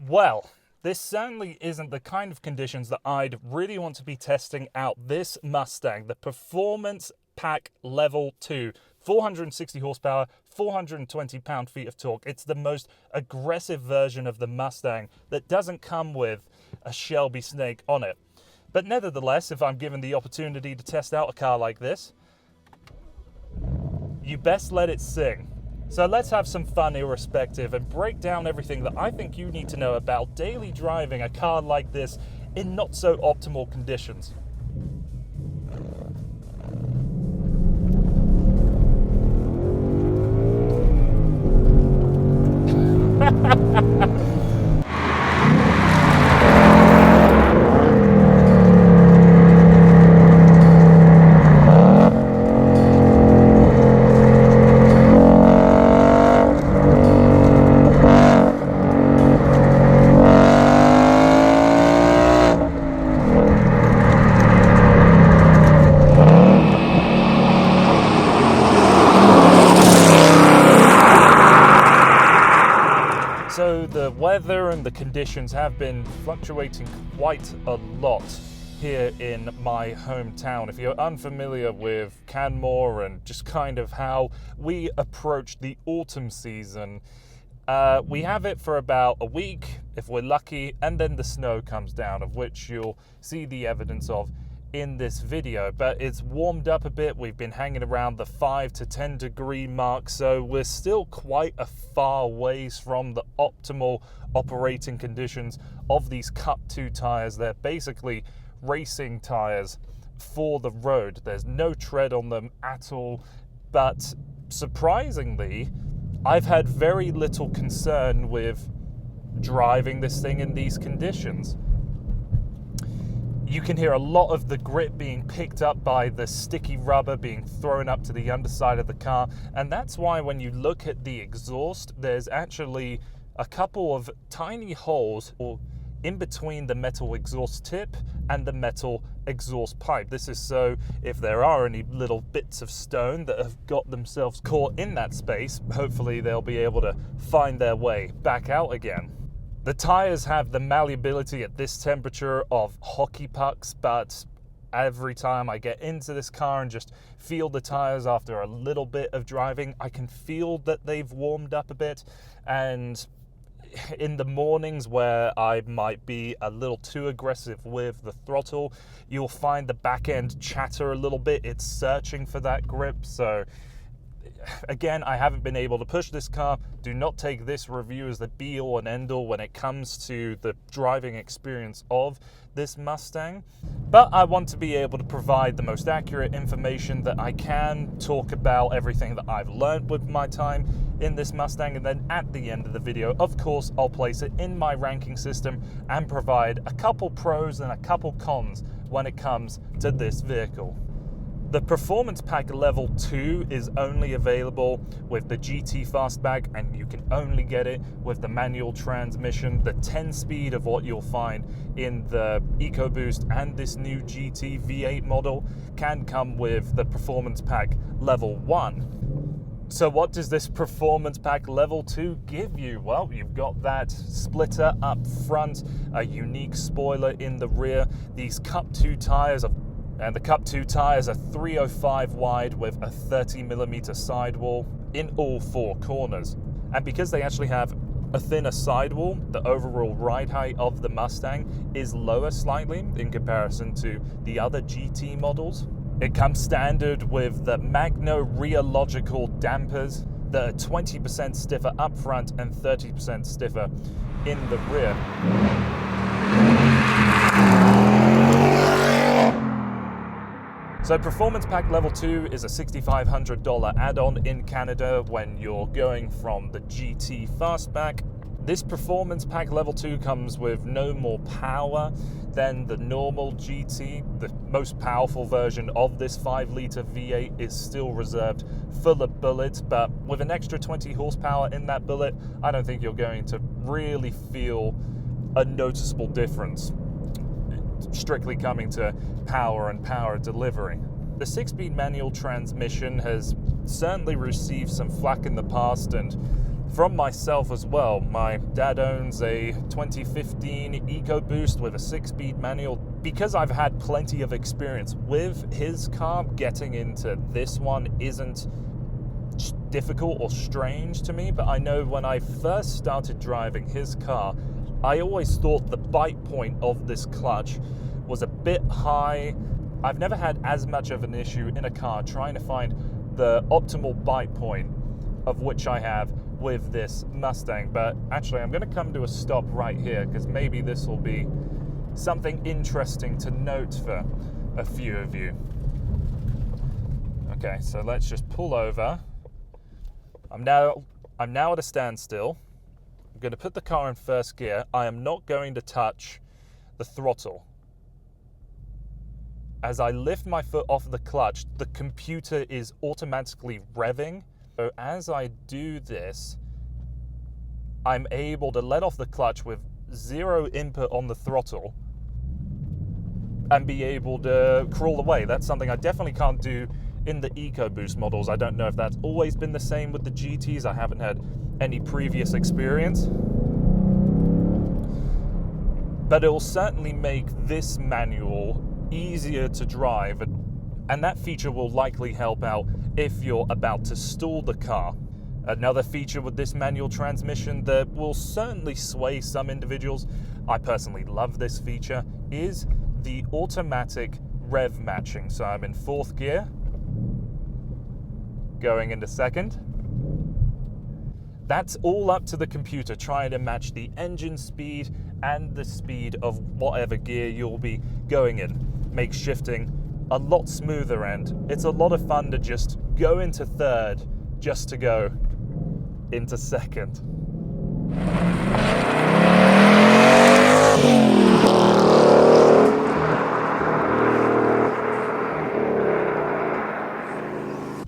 Well, this certainly isn't the kind of conditions that I'd really want to be testing out this Mustang, the Performance Pack Level 2. 460 horsepower, 420 pound-feet of torque. It's the most aggressive version of the Mustang that doesn't come with a Shelby snake on it. But nevertheless, if I'm given the opportunity to test out a car like this, you best let it sing. So let's have some fun irrespective and break down everything that I think you need to know about daily driving a car like this in not so optimal conditions. So the weather and the conditions have been fluctuating quite a lot here in my hometown. If you're unfamiliar with Canmore and just kind of how we approach the autumn season, we have it for about a week, if we're lucky, and then the snow comes down, of which you'll see the evidence of in this video. But it's warmed up a bit. We've been hanging around the 5 to 10 degree mark, so we're still quite a far ways from the optimal operating conditions of these Cup 2 tires. They're basically racing tires for the road. There's no tread on them at all, but surprisingly, I've had very little concern with driving this thing in these conditions. You can hear a lot of the grip being picked up by the sticky rubber being thrown up to the underside of the car, and that's why when you look at the exhaust, there's actually a couple of tiny holes in between the metal exhaust tip and the metal exhaust pipe. This is so if there are any little bits of stone that have got themselves caught in that space, hopefully they'll be able to find their way back out again. The tires have the malleability at this temperature of hockey pucks, but every time I get into this car and just feel the tires after a little bit of driving, I can feel that they've warmed up a bit. And in the mornings where I might be a little too aggressive with the throttle, you'll find the back end chatter a little bit. It's searching for that grip. So again, I haven't been able to push this car. Do not take this review as the be-all and end-all when it comes to the driving experience of this Mustang. But I want to be able to provide the most accurate information that I can, talk about everything that I've learned with my time in this Mustang, and then at the end of the video, of course, I'll place it in my ranking system and provide a couple pros and a couple cons when it comes to this vehicle. The Performance Pack Level 2 is only available with the GT Fastback, and you can only get it with the manual transmission. The 10-speed of what you'll find in the EcoBoost and this new GT V8 model can come with the Performance Pack Level 1. So what does this Performance Pack Level 2 give you? Well, you've got that splitter up front, a unique spoiler in the rear, these Cup 2 tires, and the Cup 2 tires are 305 wide with a 30mm sidewall in all four corners. And because they actually have a thinner sidewall, the overall ride height of the Mustang is lower slightly in comparison to the other GT models. It comes standard with the Magno rear logical dampers that are 20% stiffer up front and 30% stiffer in the rear. So Performance Pack Level 2 is a $6,500 add-on in Canada when you're going from the GT Fastback. This Performance Pack Level 2 comes with no more power than the normal GT. The most powerful version of this 5-litre V8 is still reserved full of bullets, but with an extra 20 horsepower in that bullet, I don't think you're going to really feel a noticeable difference, strictly coming to power and power delivery. The 6-speed manual transmission has certainly received some flack in the past, and from myself as well. My dad owns a 2015 EcoBoost with a 6-speed manual. Because I've had plenty of experience with his car, getting into this one isn't difficult or strange to me, but I know when I first started driving his car, I always thought the bite point of this clutch was a bit high. I've never had as much of an issue in a car trying to find the optimal bite point of which I have with this Mustang. But actually, I'm going to come to a stop right here because maybe this will be something interesting to note for a few of you. Okay, so let's just pull over. I'm now at a standstill. I'm going to put the car in first gear. I am not going to touch the throttle. As I lift my foot off the clutch, the computer is automatically revving. So as I do this, I'm able to let off the clutch with zero input on the throttle and be able to crawl away. That's something I definitely can't do in the EcoBoost models. I don't know if that's always been the same with the GTs. I haven't had any previous experience. But it will certainly make this manual easier to drive, and that feature will likely help out if you're about to stall the car. Another feature with this manual transmission that will certainly sway some individuals, I personally love this feature, is the automatic rev matching. So I'm in 4th gear, going into 2nd. That's all up to the computer trying to match the engine speed and the speed of whatever gear you'll be going in. Makes shifting a lot smoother, and it's a lot of fun to just go into 3rd just to go into 2nd.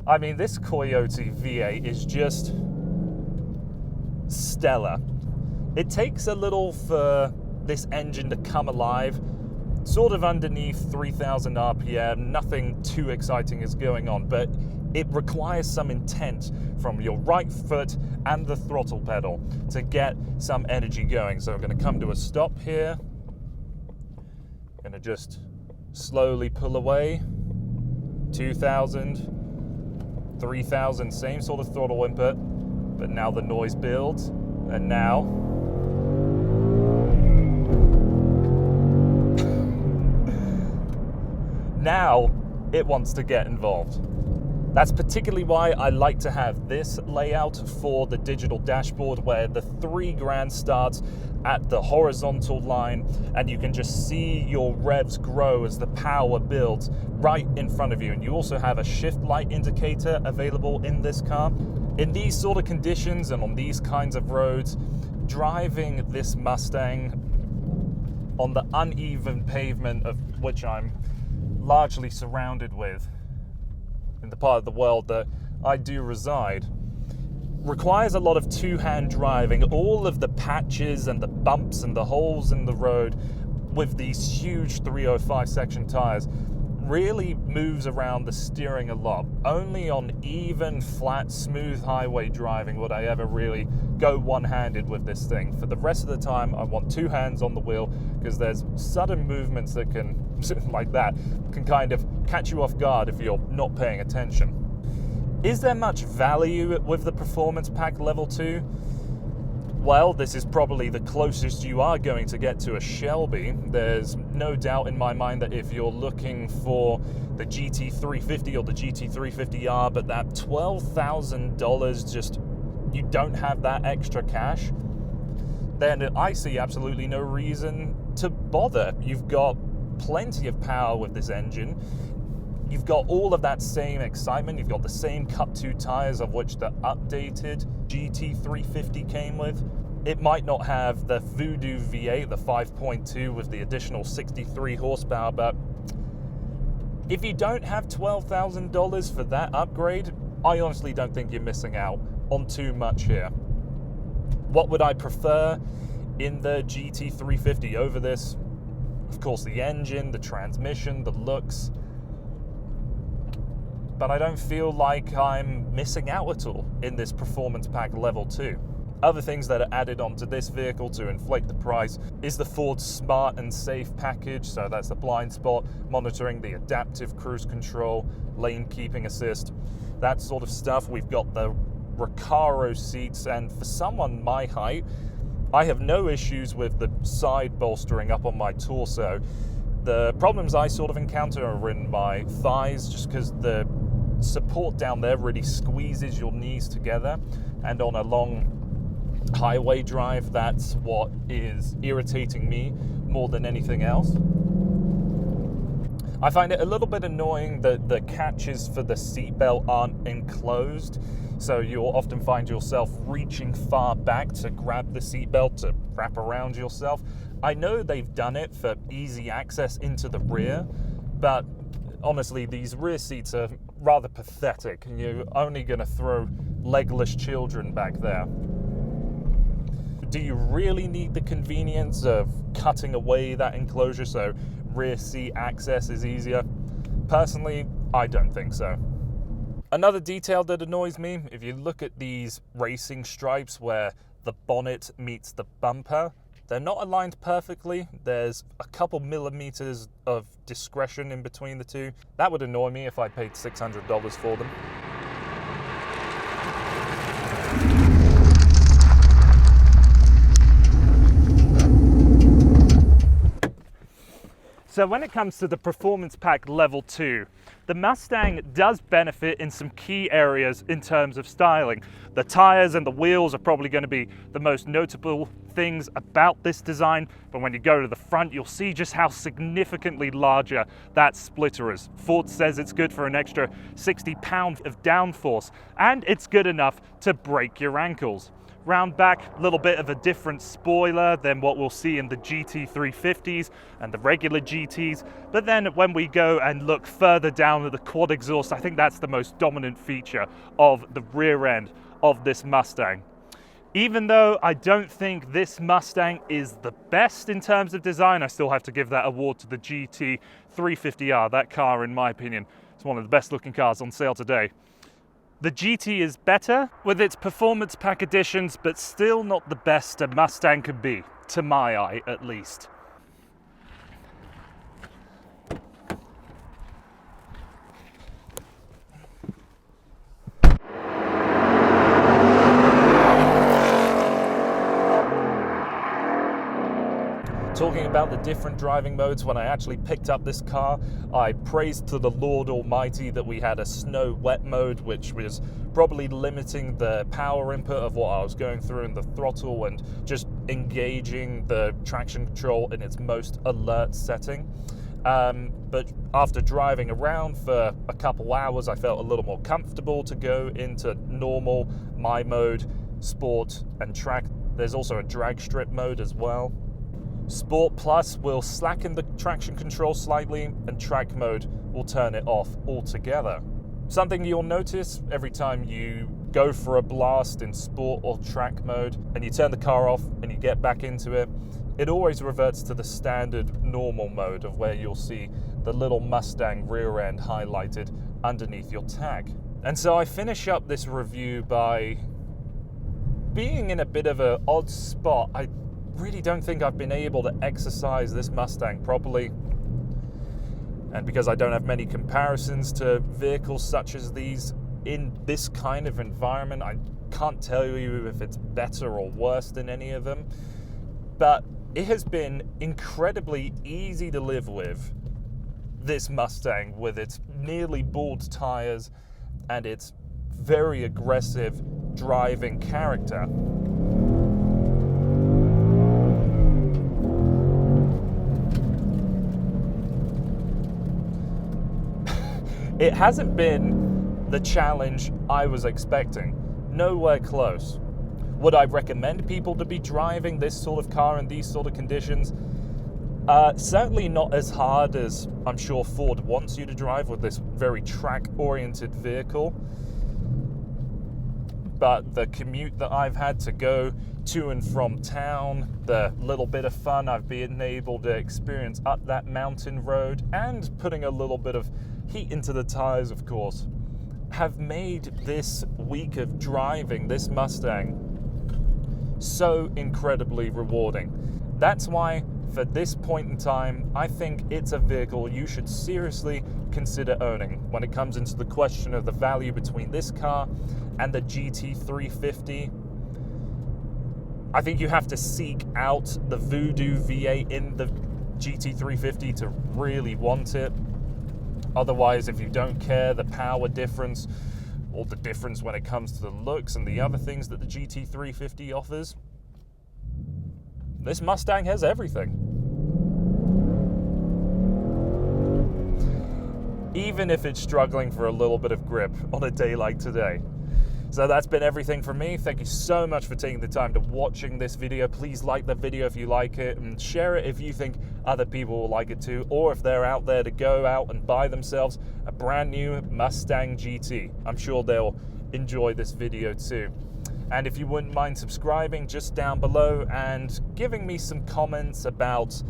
I mean, this Coyote V8 is just stellar. It takes a little for this engine to come alive, sort of underneath 3,000 RPM, nothing too exciting is going on, but it requires some intent from your right foot and the throttle pedal to get some energy going. So I'm going to come to a stop here. I'm going to just slowly pull away. 2,000, 3,000, same sort of throttle input, but now the noise builds, and now it wants to get involved. That's particularly why I like to have this layout for the digital dashboard, where the 3 grand starts at the horizontal line and you can just see your revs grow as the power builds right in front of you. And you also have a shift light indicator available in this car. In these sort of conditions and on these kinds of roads, driving this Mustang on the uneven pavement of which I'm largely surrounded with in the part of the world that I do reside, requires a lot of two-hand driving. All of the patches and the bumps and the holes in the road with these huge 305 section tires really moves around the steering a lot. Only on even, flat, smooth highway driving would I ever really go one-handed with this thing. For the rest of the time, I want 2 hands on the wheel, because there's sudden movements that can, like that, can kind of catch you off guard if you're not paying attention. Is there much value with the Performance Pack Level 2? Well, this is probably the closest you are going to get to a Shelby. There's no doubt in my mind that if you're looking for the GT350 or the GT350R, but that $12,000, just you don't have that extra cash, then I see absolutely no reason to bother. You've got plenty of power with this engine. You've got all of that same excitement. You've got the same Cup 2 tires of which the updated GT350 came with. It might not have the Voodoo V8, the 5.2 with the additional 63 horsepower, but if you don't have $12,000 for that upgrade, I honestly don't think you're missing out on too much here. What would I prefer in the GT350 over this? Of course, the engine, the transmission, the looks. but I don't feel like I'm missing out at all in this Performance Pack Level 2. Other things that are added onto this vehicle to inflate the price is the Ford Smart and Safe package. So that's the blind spot monitoring, the adaptive cruise control, lane keeping assist, that sort of stuff. We've got the Recaro seats, and for someone my height, I have no issues with the side bolstering up on my torso. The problems I sort of encounter are in my thighs, just because the support down there really squeezes your knees together, and on a long highway drive, that's what is irritating me more than anything else. I find it a little bit annoying that the catches for the seatbelt aren't enclosed, so you'll often find yourself reaching far back to grab the seatbelt to wrap around yourself. I know they've done it for easy access into the rear, but honestly, these rear seats are rather pathetic, and you're only going to throw legless children back there. Do you really need the convenience of cutting away that enclosure so rear seat access is easier? Personally, I don't think so. Another detail that annoys me, if you look at these racing stripes where the bonnet meets the bumper, they're not aligned perfectly. There's a couple millimeters of discretion in between the two. That would annoy me if I paid $600 for them. So when it comes to the Performance Pack Level 2, the Mustang does benefit in some key areas in terms of styling. The tires and the wheels are probably going to be the most notable things about this design, but when you go to the front, you'll see just how significantly larger that splitter is. Ford says it's good for an extra 60 pounds of downforce, and it's good enough to break your ankles. Round back, a little bit of a different spoiler than what we'll see in the GT 350s and the regular GTs. But then when we go and look further down at the quad exhaust, I think that's the most dominant feature of the rear end of this Mustang. Even though I don't think this Mustang is the best in terms of design, I still have to give that award to the GT 350R. That car, in my opinion, is one of the best looking cars on sale today. The GT is better with its performance pack additions, but still not the best a Mustang could be, to my eye at least. Talking about the different driving modes, when I actually picked up this car, I praised to the Lord Almighty that we had a snow wet mode, which was probably limiting the power input of what I was going through in the throttle and just engaging the traction control in its most alert setting. But after driving around for a couple hours, I felt a little more comfortable to go into normal, my mode, sport, and track. There's also a drag strip mode as well. Sport Plus will slacken the traction control slightly, and track mode will turn it off altogether. Something you'll notice every time you go for a blast in sport or track mode and you turn the car off and you get back into it, it always reverts to the standard normal mode of where you'll see the little Mustang rear end highlighted underneath your tag. And so I finish up this review by being in a bit of an odd spot. I really don't think I've been able to exercise this Mustang properly, and because I don't have many comparisons to vehicles such as these in this kind of environment, I can't tell you if it's better or worse than any of them, but it has been incredibly easy to live with this Mustang, with its nearly bald tires and its very aggressive driving character. It hasn't been the challenge I was expecting. Nowhere close. Would I recommend people to be driving this sort of car in these sort of conditions? Certainly not as hard as I'm sure Ford wants you to drive with this very track-oriented vehicle. But the commute that I've had to go to and from town, the little bit of fun I've been able to experience up that mountain road, and putting a little bit of heat into the tires, of course, have made this week of driving this Mustang so incredibly rewarding. That's why, for this point in time, I think it's a vehicle you should seriously consider owning when it comes into the question of the value between this car and the GT350. I think you have to seek out the Voodoo V8 in the GT350 to really want it. Otherwise, if you don't care the power difference or the difference when it comes to the looks and the other things that the GT350 offers, this Mustang has everything. Even if it's struggling for a little bit of grip on a day like today. So that's been everything from me. Thank you so much for taking the time to watching this video. Please like the video if you like it, and share it if you think other people will like it too, or if they're out there to go out and buy themselves a brand new Mustang GT. I'm sure they'll enjoy this video too. And if you wouldn't mind subscribing just down below and giving me some comments about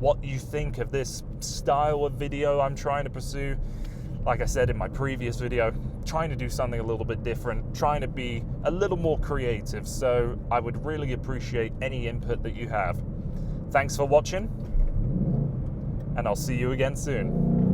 what you think of this style of video I'm trying to pursue. Like I said in my previous video, trying to do something a little bit different, trying to be a little more creative, so I would really appreciate any input that you have. Thanks for watching, and I'll see you again soon.